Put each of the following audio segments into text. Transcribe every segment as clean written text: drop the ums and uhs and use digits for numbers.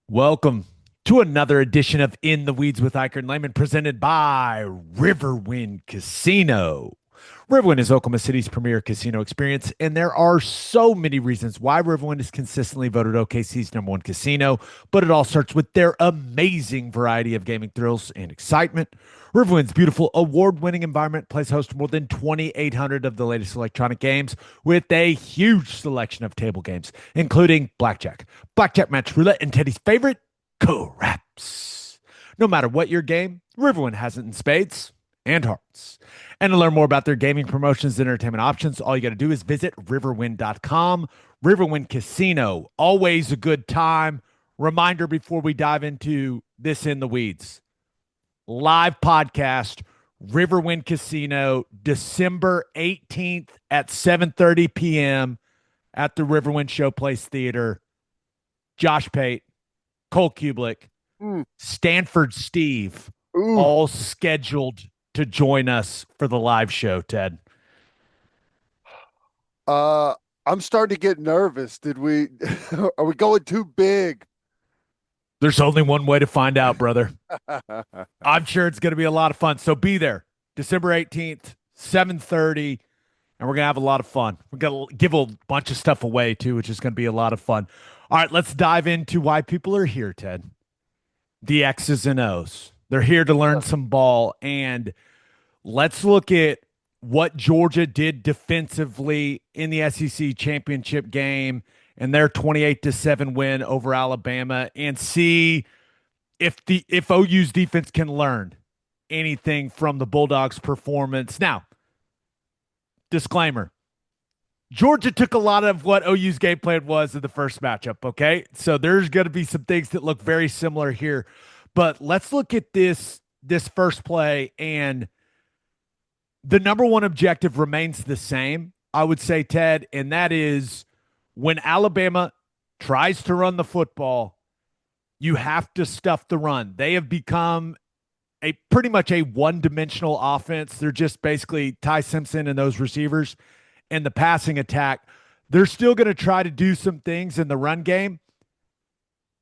Welcome to another edition of In the Weeds with Ikard and Lehman, presented by Riverwind Casino. Riverwind is Oklahoma City's premier casino experience, and there are so many reasons why Riverwind is consistently voted OKC's number one casino, but it all starts with their amazing variety of gaming thrills and excitement. Riverwind's beautiful award-winning environment plays host to more than 2,800 of the latest electronic games with a huge selection of table games, including blackjack match roulette, and Teddy's favorite, craps. No matter what your game, Riverwind has it in spades and hearts. And to learn more about their gaming promotions and entertainment options, all you got to do is visit riverwind.com. Riverwind Casino, always a good time. Reminder before we dive into this in the weeds. Live podcast, Riverwind Casino, December 18th at 7:30 p.m. at the Riverwind Showplace Theater. Josh Pate, Cole Kublik, Stanford Steve, Ooh, all scheduled to join us for the live show, Ted. uh, I'm starting to get nervous. Did we, are we going too big? There's only one way to find out, brother. I'm sure it's going to be a lot of fun. So be there, December 18th, 7:30, and we're going to have a lot of fun. We're going to give a bunch of stuff away, too, which is going to be a lot of fun. All right, let's dive into why people are here, Ted. The X's and O's. They're here to learn some ball, and let's look at what Georgia did defensively in the SEC championship game and their 28-7 win over Alabama, and see if OU's defense can learn anything from the Bulldogs' performance. Now, disclaimer. Georgia took a lot of what OU's game plan was in the first matchup, okay? So there's going to be some things that look very similar here. But let's look at this first play, and the number one objective remains the same, I would say, Ted, and that is when Alabama tries to run the football, you have to stuff the run. They have become a pretty much a one-dimensional offense. They're just basically Ty Simpson and those receivers and the passing attack. They're still going to try to do some things in the run game,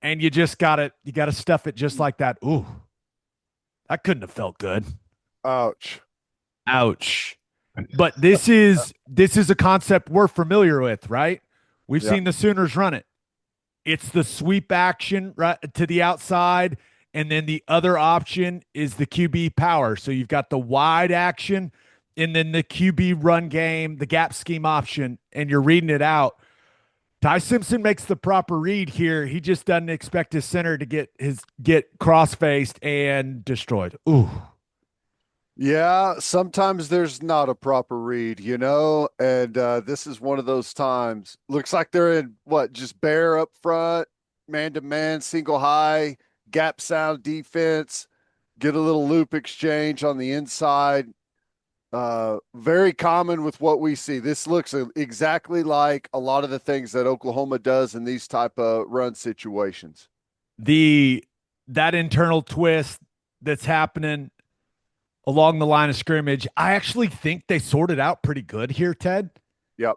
and you just got to stuff it just like that. Ooh, that couldn't have felt good. Ouch. Ouch. But this is a concept we're familiar with, right? We've Yeah. seen the Sooners run it. It's the sweep action right to the outside, and then the other option is the QB power. So you've got the wide action and then the QB run game, the gap scheme option, and you're reading it out. Ty Simpson makes the proper read here. He just doesn't expect his center to get cross faced and destroyed. Ooh. Yeah, sometimes there's not a proper read, and this is one of those times. Looks like they're in what, just bear up front, man to man, single high, gap sound defense, get a little loop exchange on the inside. Very common with what we see. This looks exactly like a lot of the things that Oklahoma does in these type of run situations. The that internal twist that's happening along the line of scrimmage, I actually think they sorted out pretty good here, Ted. Yep.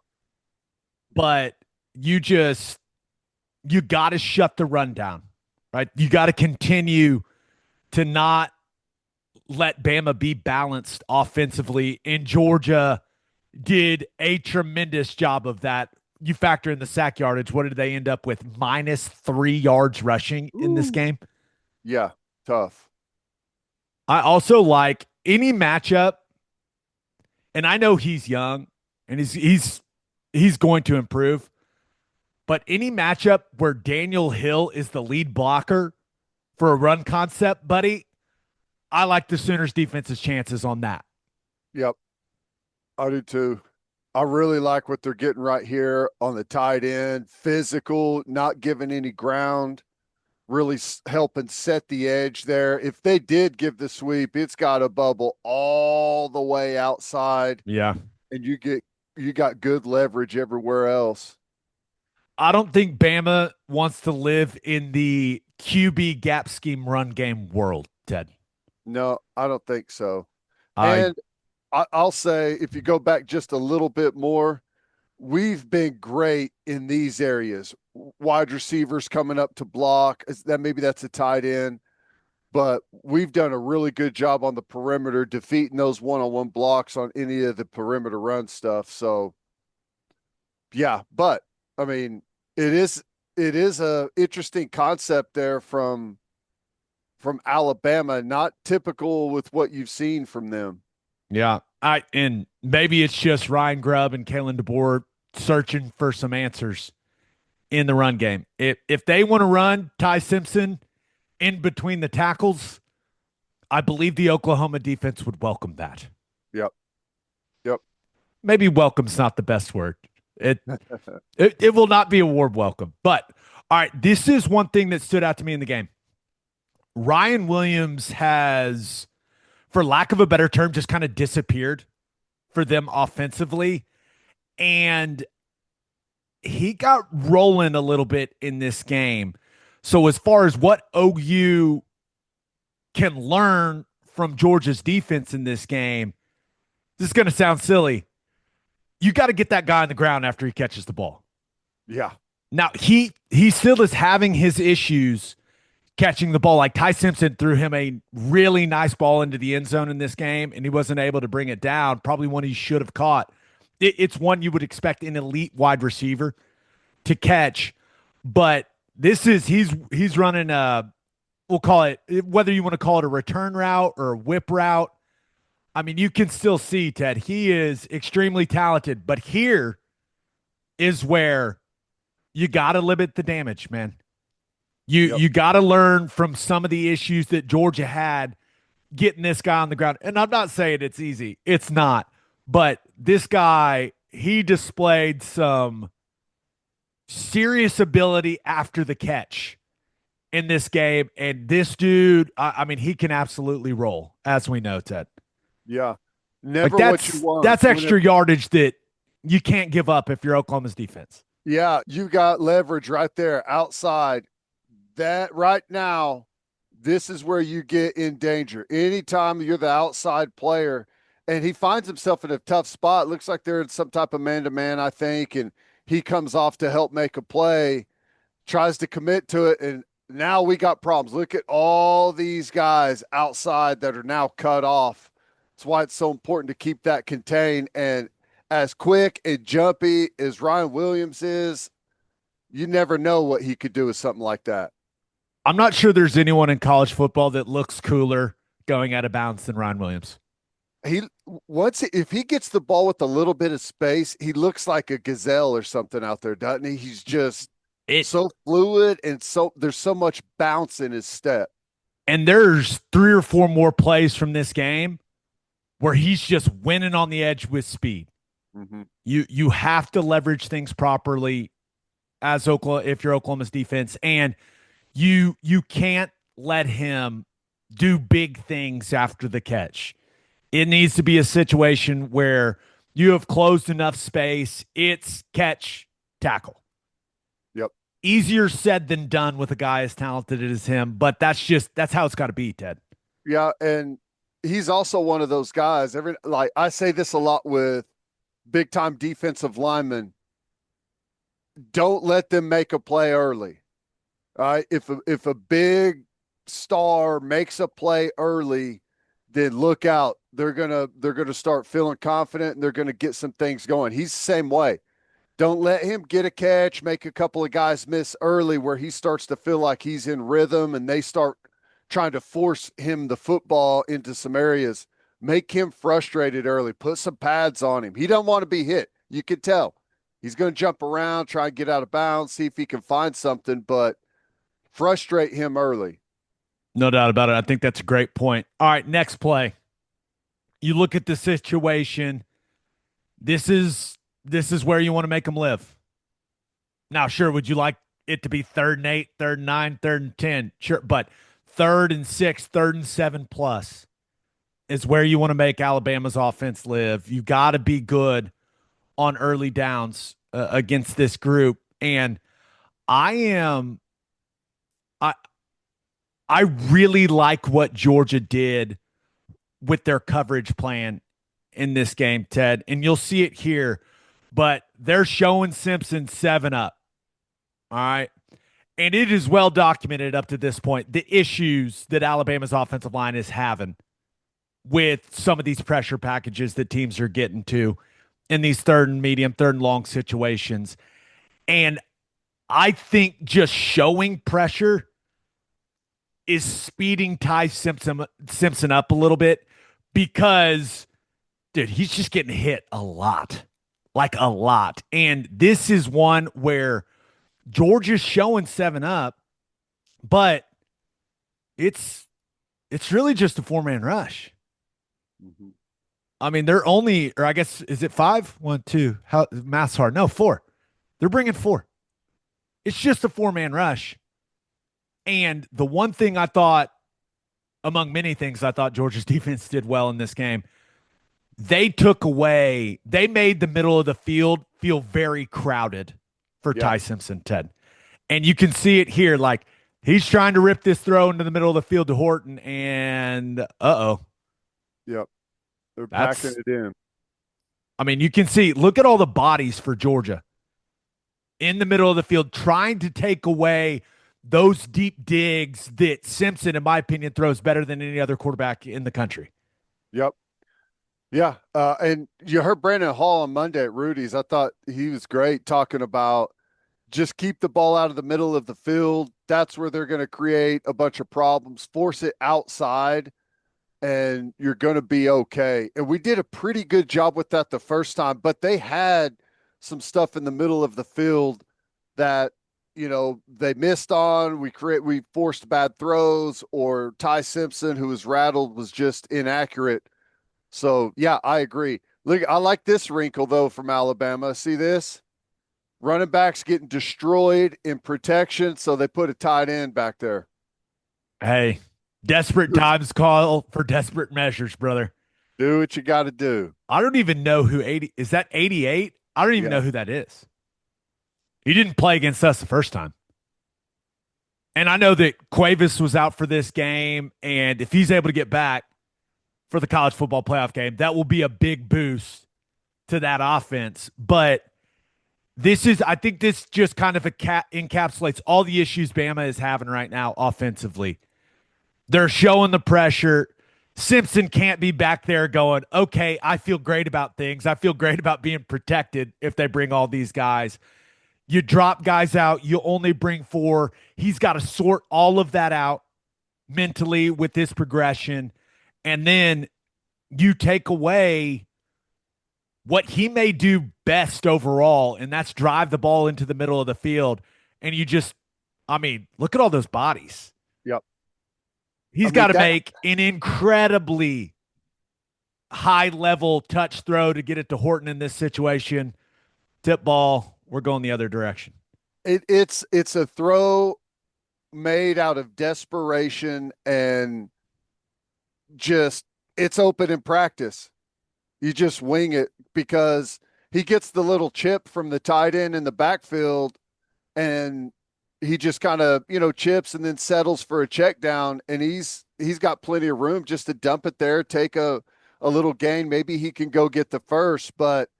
But you got to shut the run down, right? You got to continue to not let Bama be balanced offensively. And Georgia did a tremendous job of that. You factor in the sack yardage. What did they end up with? -3 yards rushing in this Ooh. game. Yeah, tough. I also like any matchup, and I know he's young and he's going to improve, but any matchup where Daniel Hill is the lead blocker for a run concept, buddy, I like the Sooners defense's chances on that. Yep, I do too. I really like what they're getting right here on the tight end. Physical, not giving any ground, really helping set the edge there. If they did give the sweep, it's got a bubble all the way outside, Yeah. and you got good leverage everywhere else. I don't think Bama wants to live in the QB gap scheme run game world, Ted. No, I don't think so. I And I'll say, if you go back just a little bit more, we've been great in these areas. Wide receivers coming up to block. That maybe that's a tight end, but we've done a really good job on the perimeter defeating those one-on-one blocks on any of the perimeter run stuff. So yeah, but I mean, it is it is a interesting concept there from Alabama, not typical with what you've seen from them. Yeah. And maybe it's just Ryan Grubb and Kalen DeBoer searching for some answers in the run game. If they want to run Ty Simpson in between the tackles, I believe the Oklahoma defense would welcome that. Yep. Yep. Maybe welcome's not the best word. It it will not be a warm welcome. But all right, this is one thing that stood out to me in the game. Ryan Williams has, for lack of a better term, just kind of disappeared for them offensively. And he got rolling a little bit in this game. So, as far as what OU can learn from Georgia's defense in this game, this is going to sound silly. You got to get that guy on the ground after he catches the ball. Yeah. Now, he still is having his issues catching the ball. Like Ty Simpson threw him a really nice ball into the end zone in this game, and he wasn't able to bring it down. Probably one he should have caught. It's one you would expect an elite wide receiver to catch, but this is he's running a, we'll call it, whether you want to call it a return route or a whip route. I mean, you can still see, Ted, he is extremely talented, but here is where you got to limit the damage, man. You got to learn from some of the issues that Georgia had getting this guy on the ground. And I'm not saying it's easy. It's not. But this guy, he displayed some serious ability after the catch in this game. And this dude, I mean, he can absolutely roll, as we know, Ted. Yeah. Like Never what you want. that's extra yardage that you can't give up if you're Oklahoma's defense. Yeah, you got leverage right there outside. That right now, this is where you get in danger. Anytime you're the outside player and he finds himself in a tough spot, looks like they're in some type of man-to-man, I think, and he comes off to help make a play, tries to commit to it, and now we got problems. Look at all these guys outside that are now cut off. That's why it's so important to keep that contained. And as quick and jumpy as Ryan Williams is, you never know what he could do with something like that. I'm not sure there's anyone in college football that looks cooler going out of bounds than Ryan Williams. He if he gets the ball with a little bit of space, he looks like a gazelle or something out there, doesn't he? He's just so fluid and so there's so much bounce in his step. And there's 3 or 4 more plays from this game where he's just winning on the edge with speed. Mm-hmm. You have to leverage things properly as Oklahoma if you're Oklahoma's defense, and you can't let him do big things after the catch. It needs to be a situation where you have closed enough space. It's catch, tackle. Yep. Easier said than done with a guy as talented as him, but that's how it's got to be, Ted. Yeah, and he's also one of those guys. Like I say this a lot with big time defensive linemen. Don't let them make a play early. All right. If a big star makes a play early, then look out. They're gonna start feeling confident and they're gonna get some things going. He's the same way. Don't let him get a catch, make a couple of guys miss early where he starts to feel like he's in rhythm and they start trying to force him the football into some areas. Make him frustrated early. Put some pads on him. He doesn't want to be hit. You can tell. He's going to jump around, try and get out of bounds, see if he can find something, but frustrate him early. No doubt about it. I think that's a great point. All right, next play. You look at the situation. This is where you want to make them live. Now, sure, would you like it to be 3rd and 8, 3rd and 9, 3rd and 10? Sure, but 3rd and 6, 3rd and 7 plus is where you want to make Alabama's offense live. You got to be good on early downs against this group, and I really like what Georgia did with their coverage plan in this game, Ted. And you'll see it here. but they're showing Simpson 7 up. All right. And it is well documented up to this point the issues that Alabama's offensive line is having with some of these pressure packages that teams are getting to in these third and medium, third and long situations. And I think just showing pressure is speeding Simpson up a little bit because, dude, he's just getting hit a lot, like a lot. And this is one where Georgia's showing 7 up, but it's it's really just a 4-man rush. Mhm. I mean, they're only, or I guess, is it five? One, two. How math's hard? No, four. They're bringing four. It's just a 4-man rush. And the one thing I thought, among many things, I thought Georgia's defense did well in this game. They made the middle of the field feel very crowded for Yeah. Ty Simpson, Ted. And you can see it here. Like, he's trying to rip this throw into the middle of the field to Horton, and Yep. They're packing that's, it in. I mean, you can see, look at all the bodies for Georgia in the middle of the field trying to take away those deep digs that Simpson, in my opinion, throws better than any other quarterback in the country. Yep. Yeah. And you heard Brandon Hall on Monday at Rudy's. I thought he was great talking about just keep the ball out of the middle of the field. That's where they're going to create a bunch of problems. Force it outside, and you're going to be okay. And we did a pretty good job with that the first time, but they had some stuff in the middle of the field that they missed on. We forced bad throws, or Ty Simpson, who was rattled, was just inaccurate. So yeah, I agree. Look, I like this wrinkle though from Alabama. See this? Running backs getting destroyed in protection, so they put a tight end back there. Hey, desperate times call for desperate measures, brother. Do what you got to do. I don't even know who 80 is. That 88? I don't even Yeah. know who that is. He didn't play against us the first time. And I know that Cuevas was out for this game. And if he's able to get back for the college football playoff game, that will be a big boost to that offense. But I think this just kind of encapsulates all the issues Bama is having right now offensively. They're showing the pressure. Simpson can't be back there going, okay, I feel great about things. I feel great about being protected if they bring all these guys. You drop guys out, you only bring four. He's got to sort all of that out mentally with his progression. And then you take away what he may do best overall, and that's drive the ball into the middle of the field. And I mean, look at all those bodies. Yep. I He's mean got to that make an incredibly high level touch throw to get it to Horton in this situation. Tip ball, we're going the other direction. it's a throw made out of desperation, and just it's open in practice. You just wing it because he gets the little chip from the tight end in the backfield, and he just kind of chips and then settles for a check down, and he's got plenty of room just to dump it there, take a little gain. Maybe he can go get the first, but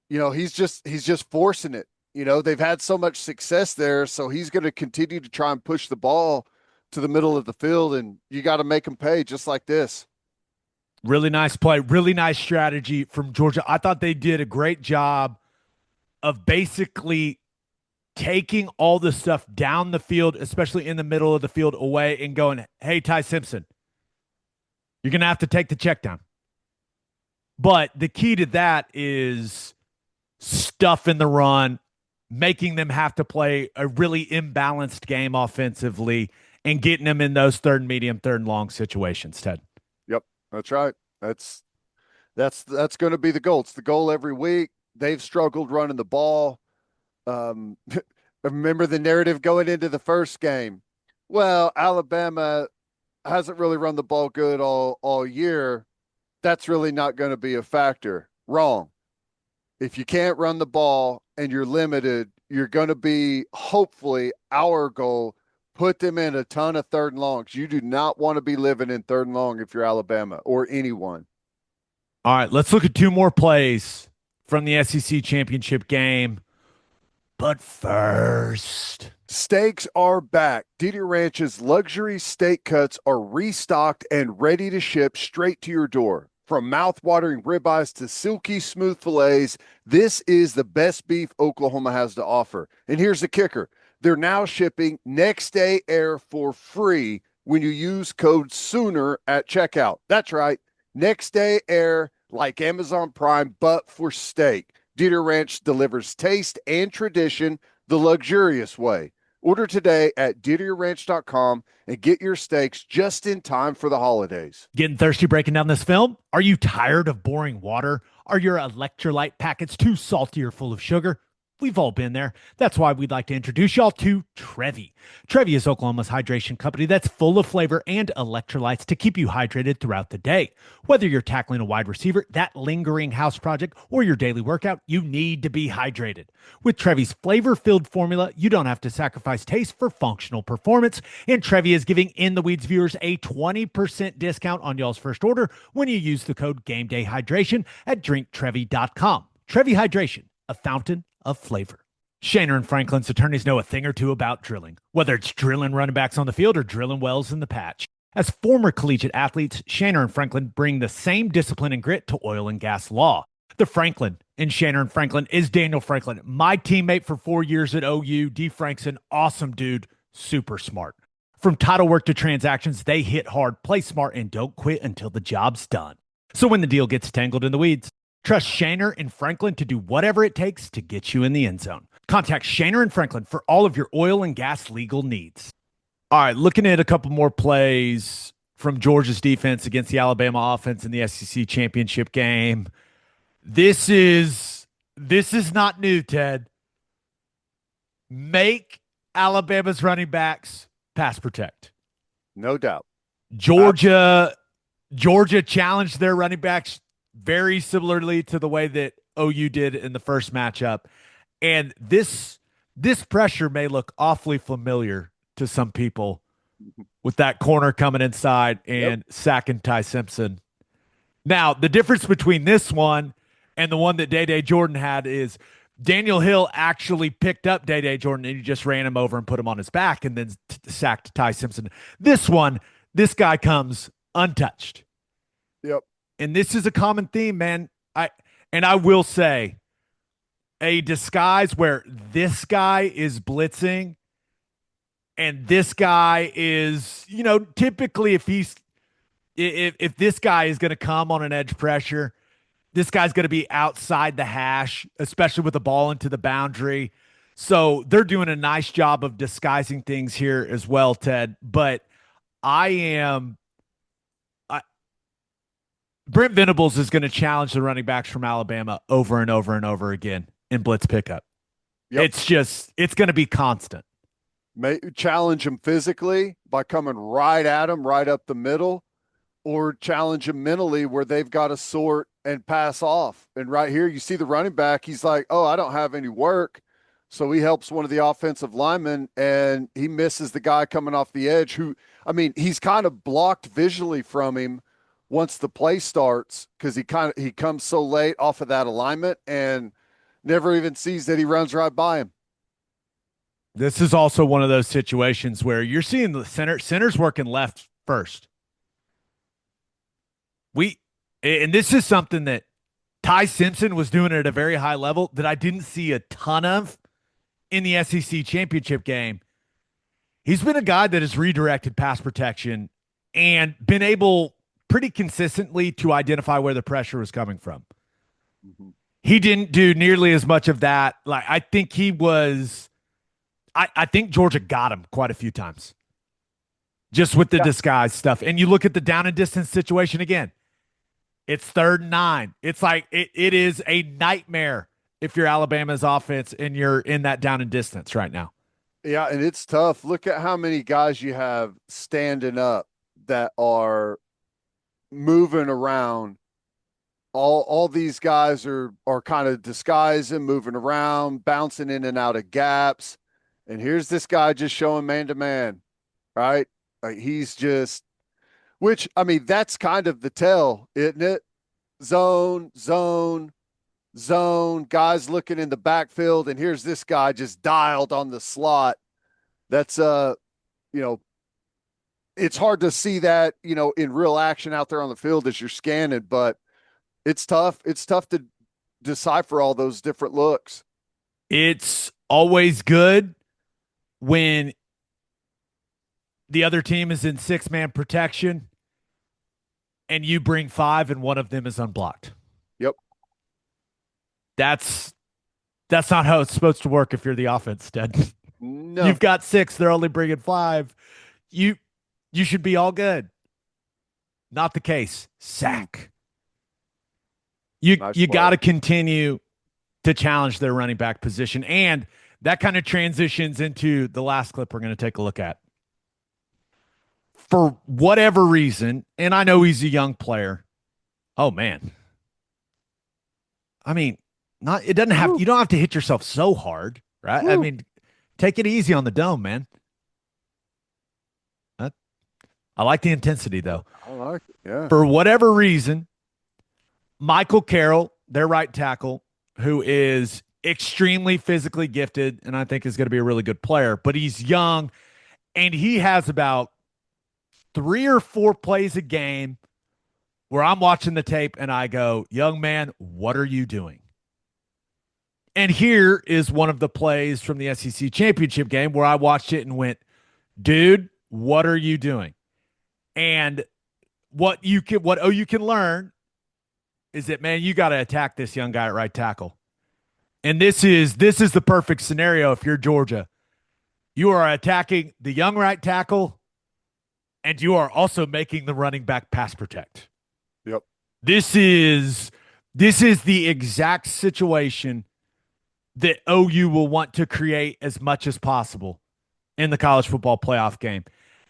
he's just forcing it. They've had so much success there, so he's going to continue to try and push the ball to the middle of the field, and you got to make him pay just like this. Really nice play, really nice strategy from Georgia. I thought they did a great job of basically taking all the stuff down the field, especially in the middle of the field, away and going, hey, Ty Simpson, you're going to have to take the check down. But the key to that is stuff in the run, making them have to play a really imbalanced game offensively and getting them in those third and medium, third and long situations, Ted. Yep, that's right. That's going to be the goal. It's the goal every week. They've struggled running the ball. Um, remember the narrative going into the first game. Well, Alabama hasn't really run the ball good all year. That's really not going to be a factor. Wrong. If you can't run the ball and you're limited, you're going to be, hopefully, our goal, put them in a ton of third and longs. You do not want to be living in third and long if you're Alabama or anyone. All right, let's look at two more plays from the SEC championship game. But first, Steaks are back. Didi Ranch's luxury steak cuts are restocked and ready to ship straight to your door. From mouth-watering ribeyes to silky smooth fillets, this is the best beef Oklahoma has to offer. And here's the kicker. They're now shipping next day air for free when you use code Sooner at checkout. That's right. Next day air like Amazon Prime, but for steak. Didi Ranch delivers taste and tradition the luxurious way. Order today at DidierRanch.com and get your steaks just in time for the holidays. getting thirsty breaking down this film? Are you tired of boring water? Are your electrolyte packets too salty or full of sugar? We've all been there. That's why we'd like to introduce y'all to Trevi. Trevi is Oklahoma's hydration company that's full of flavor and electrolytes to keep you hydrated throughout the day. Whether you're tackling a wide receiver, that lingering house project, or your daily workout, you need to be hydrated. With Trevi's flavor-filled formula, you don't have to sacrifice taste for functional performance, and Trevi is giving In the Weeds viewers a 20% discount on y'all's first order when you use the code GameDayHydration at drinktrevi.com. Trevi Hydration, a fountain of flavor. Shaner and Franklin's attorneys know a thing or two about drilling, whether it's drilling running backs on the field or drilling wells in the patch. As former collegiate athletes, Shaner and Franklin bring the same discipline and grit to oil and gas law. The Franklin in Shaner and Franklin is Daniel Franklin, my teammate for 4 years at OU. D. Frank's an awesome dude, super smart. From title work to transactions, they hit hard, play smart, and don't quit until the job's done. So when the deal gets tangled in the weeds, trust Shaner and Franklin to do whatever it takes to get you in the end zone. Contact Shaner and Franklin for all of your oil and gas legal needs. All right, looking at a couple more plays from Georgia's defense against the Alabama offense in the SEC championship game. This is not new, Ted. Make Alabama's running backs pass protect. No doubt. Georgia challenged their running backs very similarly to the way that OU did in the first matchup. And this pressure may look awfully familiar to some people with that corner coming inside and sacking Ty Simpson. Now, the difference between this one and the one that Day Jordan had is Daniel Hill actually picked up Day Jordan and he just ran him over and put him on his back and then sacked Ty Simpson. This one, this guy comes untouched. Yep. And this is a common theme, man. I will say a disguise where this guy is blitzing and this guy is, typically if this guy is going to come on an edge pressure, this guy's going to be outside the hash, especially with the ball into the boundary. So they're doing a nice job of disguising things here as well, Ted. But Brent Venables is going to challenge the running backs from Alabama over and over and over again in blitz pickup. Yep. It's going to be constant. Challenge him physically by coming right at him, right up the middle, or challenge him mentally where they've got to sort and pass off. And right here, you see the running back. He's like, oh, I don't have any work. So he helps one of the offensive linemen, and he misses the guy coming off the edge who, he's kind of blocked visually from him once the play starts because he comes so late off of that alignment and never even sees that he runs right by him. This is also one of those situations where you're seeing the center's working left first. And this is something that Ty Simpson was doing at a very high level that I didn't see a ton of in the SEC championship game. He's been a guy that has redirected pass protection and been able pretty consistently to identify where the pressure was coming from. Mm-hmm. He didn't do nearly as much of that. I think I think Georgia got him quite a few times just with the disguise stuff. And you look at the down and distance situation again. It's 3rd and 9. It's like it is a nightmare if you're Alabama's offense and you're in that down and distance right now. Yeah, and it's tough. Look at how many guys you have standing up that are moving around. All these guys are kind of disguising, moving around, bouncing in and out of gaps. And here's this guy just showing man-to-man, right? Like he's just – which, that's kind of the tell, isn't it? Zone, zone, guys looking in the backfield, and here's this guy just dialed on the slot. That's you know, it's hard to see that, in real action out there on the field as you're scanning, but it's tough. It's tough to decipher all those different looks. It's always good when the other team is in six-man protection and you bring five and one of them is unblocked. Yep. That's not how it's supposed to work if you're the offense, Ted. No. You've got six, they're only bringing five. You you should be all good. Not the case. Sack. Nice You play. got to continue to challenge their running back position, and that kind of transitions into the last clip we're going to take a look at. For whatever reason, and I know he's a young player. Oh man. I mean, not it doesn't have Woo. you don't have to hit yourself so hard, right? I Woo. mean, take it easy on the dome, man. I like the intensity though. I like it. Yeah. For whatever reason, Michael Carroll, their right tackle, who is extremely physically gifted and I think is going to be a really good player, but he's young and he has about 3 or 4 plays a game where I'm watching the tape and I go, young man, what are you doing? And here is one of the plays from the SEC championship game where I watched it and went, dude, what are you doing? And what OU can learn is that, man, you got to attack this young guy at right tackle. And this is the perfect scenario if you're Georgia. You are attacking the young right tackle and you are also making the running back pass protect. Yep. This is the exact situation that OU will want to create as much as possible in the college football playoff game.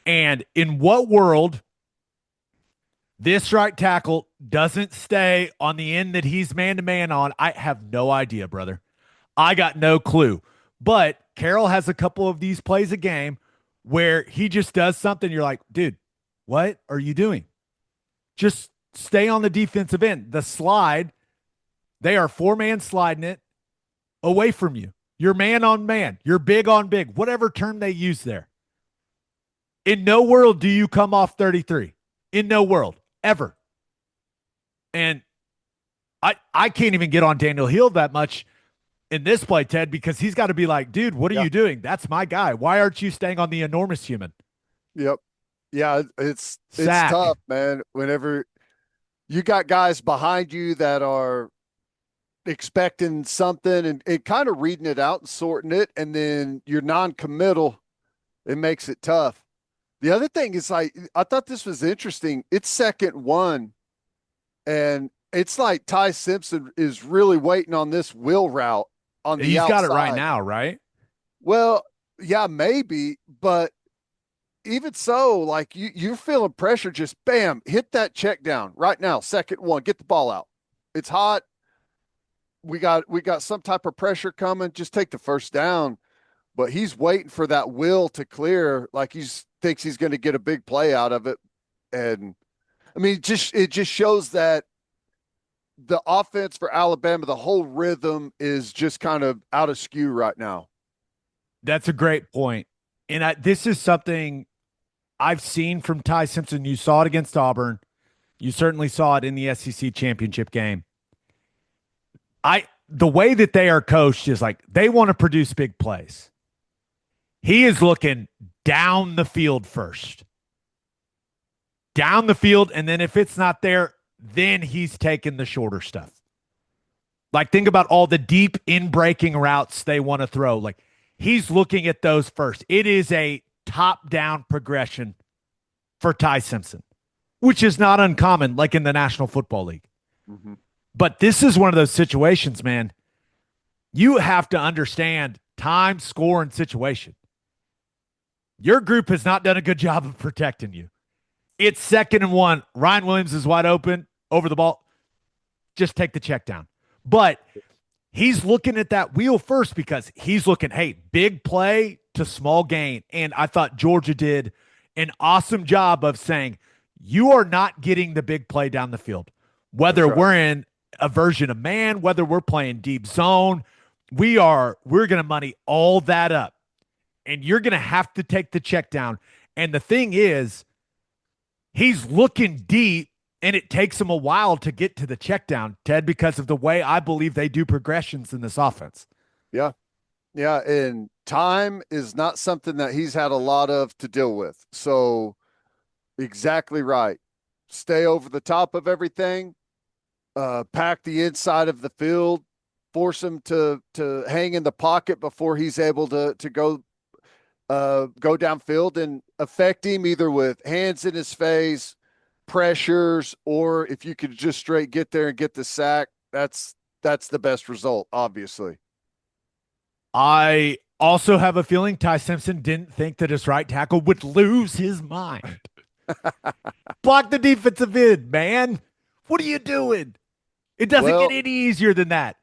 And in what world this right tackle doesn't stay on the end that he's man-to-man on, I have no idea, brother. I got no clue. But Carroll has a couple of these plays a game where he just does something. You're like, dude, what are you doing? Just stay on the defensive end. The slide, they are 4-man sliding it away from you. You're man on man. You're big on big, whatever term they use there. In no world do you come off 33. In no world, ever. And I can't even get on Daniel Hill that much in this play, Ted, because he's got to be like, dude, what are you doing? That's my guy. Why aren't you staying on the enormous human? Yep. Yeah, it's Sack. tough, man. Whenever you got guys behind you that are expecting something and kind of reading it out and sorting it, and then you're non-committal, it makes it tough. The other thing is, like, I thought this was interesting. It's 2nd 1, and it's like Ty Simpson is really waiting on this wheel route on the He's outside. got it right now, right? Well, yeah, maybe, but even so, like you're feeling pressure, just bam, hit that check down right now. 2nd 1, get the ball out. It's hot. We got some type of pressure coming. Just take the first down. But he's waiting for that will to clear, like thinks he's going to get a big play out of it. And I mean, it just shows that the offense for Alabama, the whole rhythm is just kind of out of skew right now. That's a great point. And this is something I've seen from Ty Simpson. You saw it against Auburn. You certainly saw it in the SEC championship game. The way that they are coached is like they want to produce big plays. He is looking down the field first. Down the field, and then if it's not there, then he's taking the shorter stuff. Like, think about all the deep in-breaking routes they want to throw. Like, he's looking at those first. It is a top-down progression for Ty Simpson, which is not uncommon, like in the National Football League. Mm-hmm. But this is one of those situations, man. You have to understand time, score, and situation. Your group has not done a good job of protecting you. It's 2nd 1. Ryan Williams is wide open over the ball. Just take the check down. But he's looking at that wheel first because he's looking, hey, big play to small gain. And I thought Georgia did an awesome job of saying, you are not getting the big play down the field. Whether we're in a version of man, whether we're playing deep zone, we're going to money all that up. And you're going to have to take the check down. And the thing is, he's looking deep and it takes him a while to get to the check down, Ted, because of the way I believe they do progressions in this offense. Yeah. Yeah. And time is not something that he's had a lot of to deal with. So, exactly right. Stay over the top of everything, pack the inside of the field, force him to hang in the pocket before he's able to go downfield and affect him either with hands in his face, pressures, or if you could just straight get there and get the sack, that's the best result, obviously. I also have a feeling Ty Simpson didn't think that his right tackle would lose his mind. Block the defensive end, man. What are you doing? It doesn't Well, get any easier than that.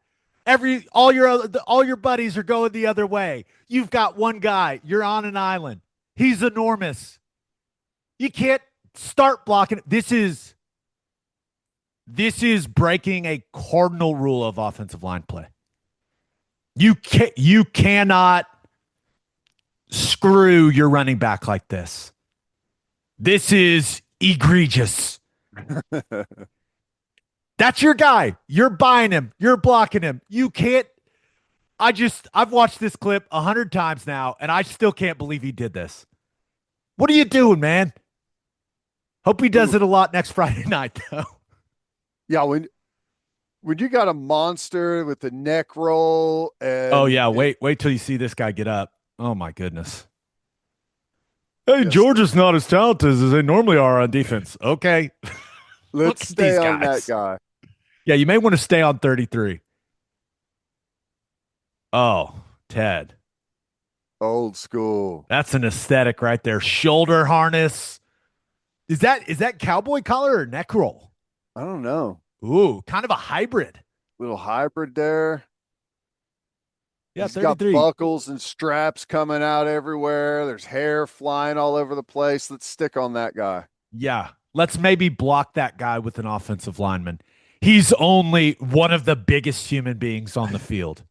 All your buddies are going the other way. You've got one guy. You're on an island. He's enormous. You can't start blocking. This is breaking a cardinal rule of offensive line play. You cannot screw your running back like this. This is egregious. That's your guy. You're buying him. You're blocking him. You can't. I've watched this clip 100 times now, and I still can't believe he did this. What are you doing, man? Hope he does it a lot next Friday night, though. Yeah, when you got a monster with the neck roll and Oh yeah, wait till you see this guy get up. Oh my goodness. Hey, yes, Georgia's not as talented as they normally are on defense. Okay. let's stay on that guy. Yeah, you may want to stay on 33. Oh, Ted. Old school. That's an aesthetic right there. Shoulder harness. Is that cowboy collar or neck roll? I don't know. Ooh, kind of a hybrid. Little hybrid there. Yeah, He's got 33. buckles and straps coming out everywhere. There's hair flying all over the place. Let's stick on that guy. Yeah. Let's maybe block that guy with an offensive lineman. He's only one of the biggest human beings on the field.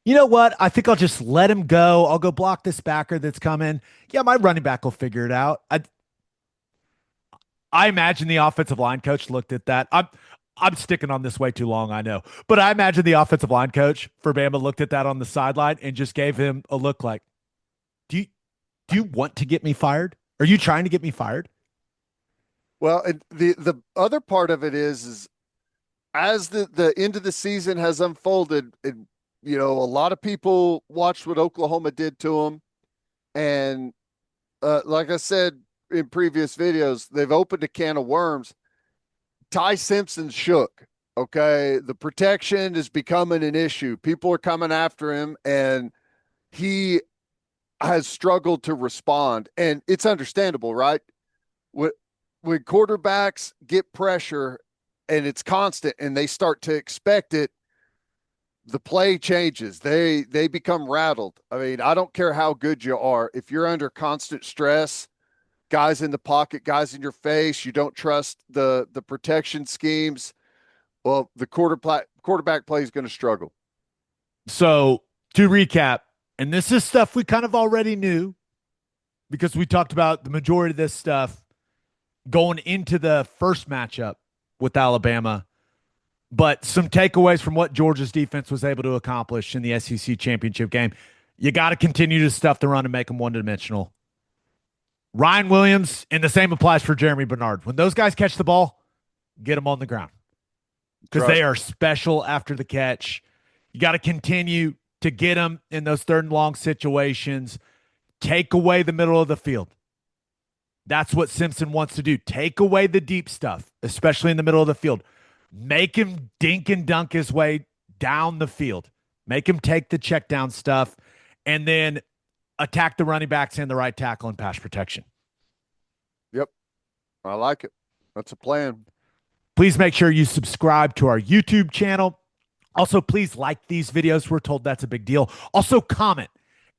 You know what? I think I'll just let him go. I'll go block this backer that's coming. Yeah, my running back will figure it out. I imagine the offensive line coach looked at that. I'm sticking on this way too long, I know. But I imagine the offensive line coach for Bama looked at that on the sideline and just gave him a look like, do you want to get me fired? Are you trying to get me fired? Well, and the other part of it is as the end of the season has unfolded, a lot of people watched what Oklahoma did to them, and like I said in previous videos, they've opened a can of worms. Ty Simpson shook. Okay, the protection is becoming an issue. People are coming after him, and he has struggled to respond, and it's understandable, right? When quarterbacks get pressure and it's constant and they start to expect it, the play changes. They become rattled. I mean, I don't care how good you are. If you're under constant stress, guys in the pocket, guys in your face, you don't trust the protection schemes, well, the quarterback play is going to struggle. So to recap, and this is stuff we kind of already knew because we talked about the majority of this stuff going into the first matchup with Alabama, but some takeaways from what Georgia's defense was able to accomplish in the SEC championship game. You got to continue to stuff the run and make them one-dimensional. Ryan Williams, and the same applies for Jeremy Bernard. When those guys catch the ball, get them on the ground because they are special after the catch. You got to continue to get them in those third and long situations. Take away the middle of the field. That's what Simpson wants to do. Take away the deep stuff, especially in the middle of the field. Make him dink and dunk his way down the field. Make him take the check down stuff, and then attack the running backs and the right tackle and pass protection. Yep. I like it. That's a plan. Please make sure you subscribe to our YouTube channel. Also, please like these videos. We're told that's a big deal. Also, comment.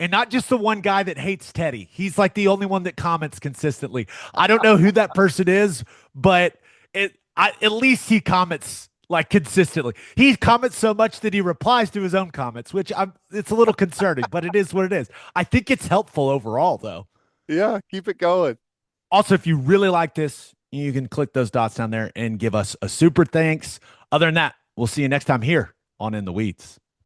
And not just the one guy that hates Teddy. He's like the only one that comments consistently. I don't know who that person is, but at least he comments like consistently. He comments so much that he replies to his own comments, which it's a little concerning, but it is what it is. I think it's helpful overall, though. Yeah, keep it going. Also, if you really like this, you can click those dots down there and give us a super thanks. Other than that, we'll see you next time here on In the Weeds.